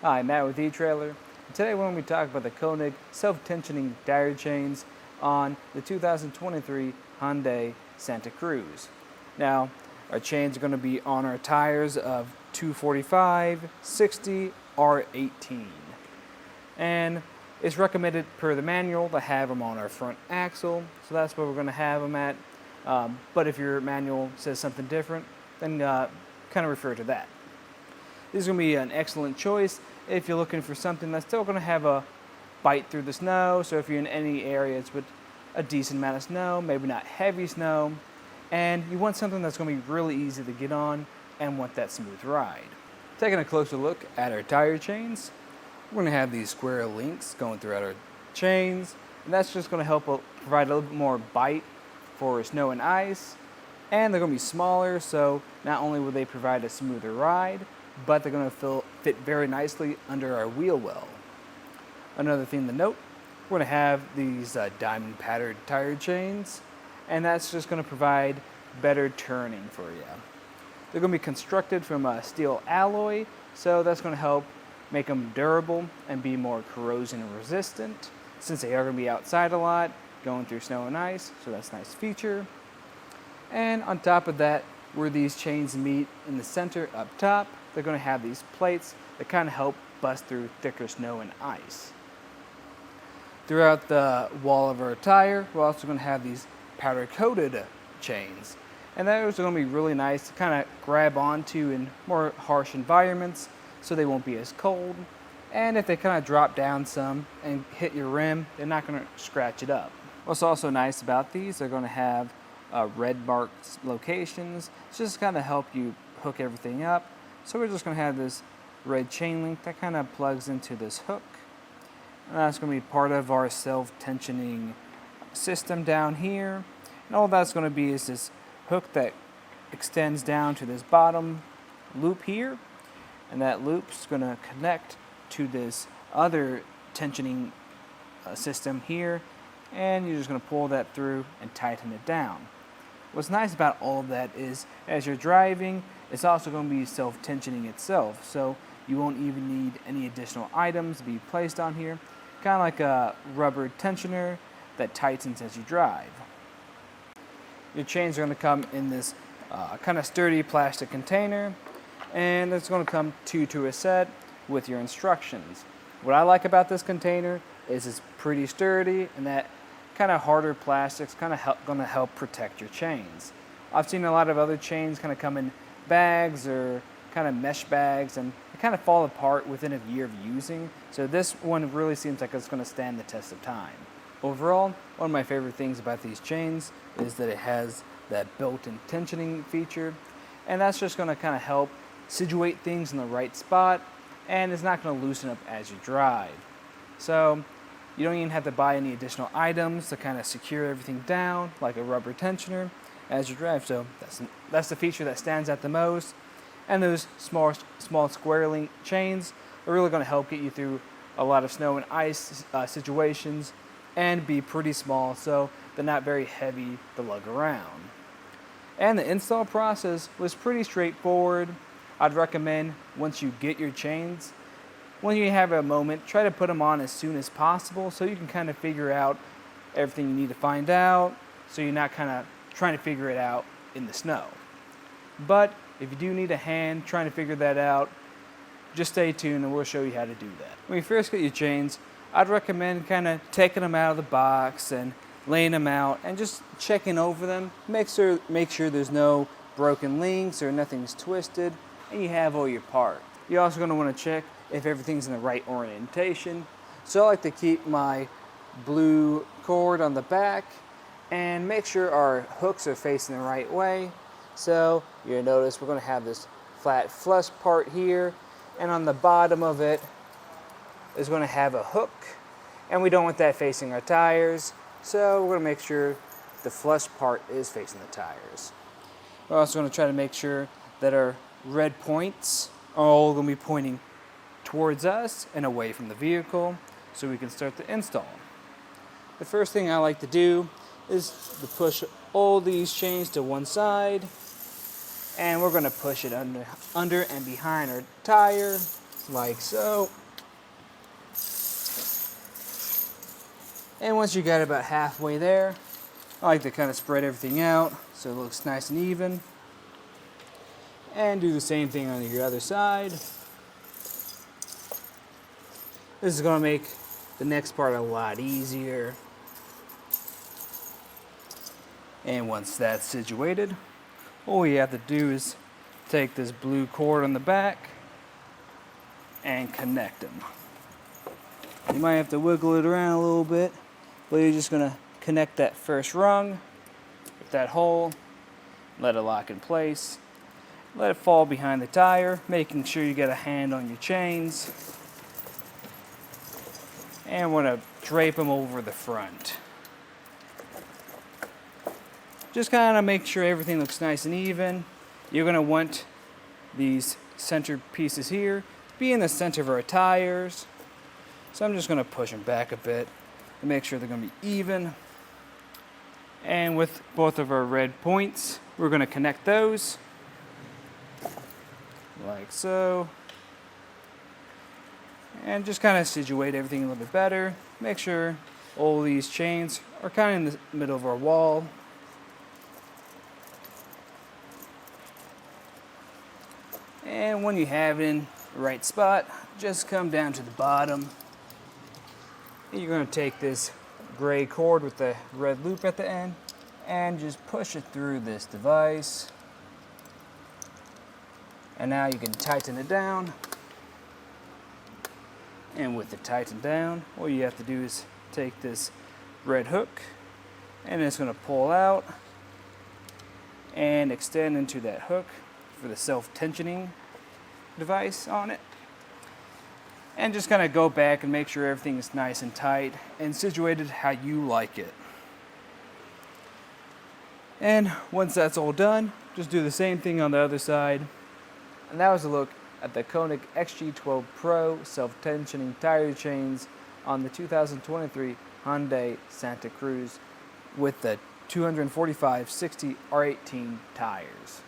Hi, Matt with eTrailer. Today we're going to be talking about the Konig Self-tensioning Tire Chains on the 2023 Hyundai Santa Cruz. Now, our chains are going to be on our tires of 245, 60, R18. And it's recommended per the manual to have them on our front axle, so that's where we're going to have them at. But if your manual says something different, then kind of refer to that. This is going to be an excellent choice if you're looking for something that's still going to have a bite through the snow. So if you're in any areas with a decent amount of snow, maybe not heavy snow, and you want something that's going to be really easy to get on and want that smooth ride. Taking a closer look at our tire chains, we're going to have these square links going throughout our chains, and that's just going to help provide a little bit more bite for snow and ice. And they're going to be smaller, so not only will they provide a smoother ride, but they're going to fit very nicely under our wheel well. Another thing to note, we're going to have these diamond patterned tire chains, and that's just going to provide better turning for you. They're going to be constructed from a steel alloy, so that's going to help make them durable and be more corrosion resistant, since they are going to be outside a lot, going through snow and ice, so that's a nice feature. And on top of that, where these chains meet in the center up top, they're going to have these plates that kind of help bust through thicker snow and ice. Throughout the wall of our tire, we're also going to have these powder coated chains. And those are going to be really nice to kind of grab onto in more harsh environments so they won't be as cold. And if they kind of drop down some and hit your rim, they're not going to scratch it up. What's also nice about these, they're going to have red marked locations. It's just kind of help you hook everything up. So we're just going to have this red chain link that kind of plugs into this hook. And that's going to be part of our self-tensioning system down here. And all that's going to be is this hook that extends down to this bottom loop here. And that loop's going to connect to this other tensioning system here. And you're just going to pull that through and tighten it down. What's nice about all of that is as you're driving, it's also going to be self-tensioning itself, so you won't even need any additional items to be placed on here, kind of like a rubber tensioner that tightens as you drive. Your chains are going to come in this kind of sturdy plastic container, and it's going to come two to a set with your instructions. What I like about this container is it's pretty sturdy, and that kind of harder plastics kind of going to help protect your chains. I've seen a lot of other chains kind of come in bags or kind of mesh bags, and they kind of fall apart within a year of using. So this one really seems like it's going to stand the test of time. Overall, one of my favorite things about these chains is that it has that built-in tensioning feature, and that's just going to kind of help situate things in the right spot, and it's not going to loosen up as you drive. So you don't even have to buy any additional items to kind of secure everything down, like a rubber tensioner, as you drive. So that's the feature that stands out the most. And those small square link chains are really going to help get you through a lot of snow and ice situations and be pretty small, so they're not very heavy to lug around. And the install process was pretty straightforward. I'd recommend once you get your chains, when you have a moment, try to put them on as soon as possible so you can kind of figure out everything you need to find out, so you're not kind of trying to figure it out in the snow. But if you do need a hand trying to figure that out, just stay tuned and we'll show you how to do that. When you first get your chains, I'd recommend kind of taking them out of the box and laying them out and just checking over them. Make sure there's no broken links or nothing's twisted, and you have all your parts. You're also going to want to check if everything's in the right orientation. So I like to keep my blue cord on the back and make sure our hooks are facing the right way. So you'll notice we're going to have this flat flush part here, and on the bottom of it is going to have a hook, and we don't want that facing our tires, so we're going to make sure the flush part is facing the tires. We're also going to try to make sure that our red points are all going to be pointing towards us and away from the vehicle so we can start the install. The first thing I like to do is to push all these chains to one side, and we're going to push it under and behind our tire like so. And once you got about halfway there, I like to kind of spread everything out so it looks nice and even. And do the same thing on your other side. This is going to make the next part a lot easier. And once that's situated, all you have to do is take this blue cord on the back and connect them. You might have to wiggle it around a little bit, but you're just going to connect that first rung with that hole, let it lock in place, let it fall behind the tire, making sure you get a hand on your chains, and want to drape them over the front. Just kind of make sure everything looks nice and even. You're going to want these center pieces here to be in the center of our tires. So I'm just going to push them back a bit to make sure they're going to be even. And with both of our red points, we're going to connect those like so. And just kind of situate everything a little bit better. Make sure all these chains are kind of in the middle of our wall. And when you have it in the right spot, just come down to the bottom. And you're going to take this gray cord with the red loop at the end and just push it through this device. And now you can tighten it down. And with it tightened down, all you have to do is take this red hook and it's going to pull out and extend into that hook for the self-tensioning device on it. And just kind of go back and make sure everything is nice and tight and situated how you like it. And once that's all done, just do the same thing on the other side. And that was a look at the Konig XG12 Pro Self-tensioning Tire Chains on the 2023 Hyundai Santa Cruz with the 245/60 R18 tires.